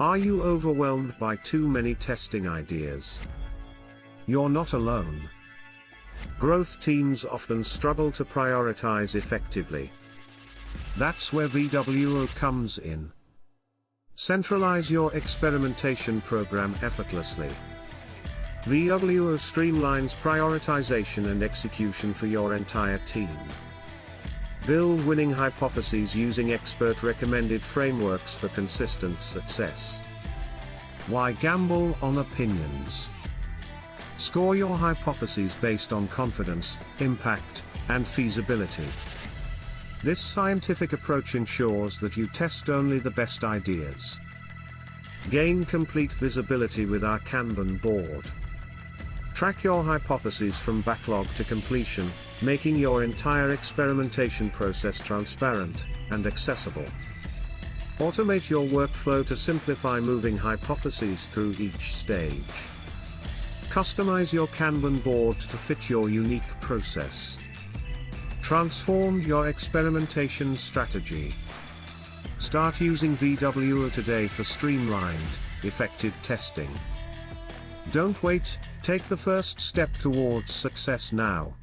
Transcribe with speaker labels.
Speaker 1: Are you overwhelmed by too many testing ideas? You're not alone. Growth teams often struggle to prioritize effectively. That's where VWO comes in. Centralize your experimentation program effortlessly. VWO streamlines prioritization and execution for your entire team. Build winning hypotheses using expert-recommended frameworks for consistent success. Why gamble on opinions? Score your hypotheses based on confidence, impact, and feasibility. This scientific approach ensures that you test only the best ideas. Gain complete visibility with our Kanban board. Track your hypotheses from backlog to completion, making your entire experimentation process transparent and accessible. Automate your workflow to simplify moving hypotheses through each stage. Customize your Kanban board to fit your unique process. Transform your experimentation strategy. Start using VWO today for streamlined, effective testing. Don't wait, take the first step towards success now.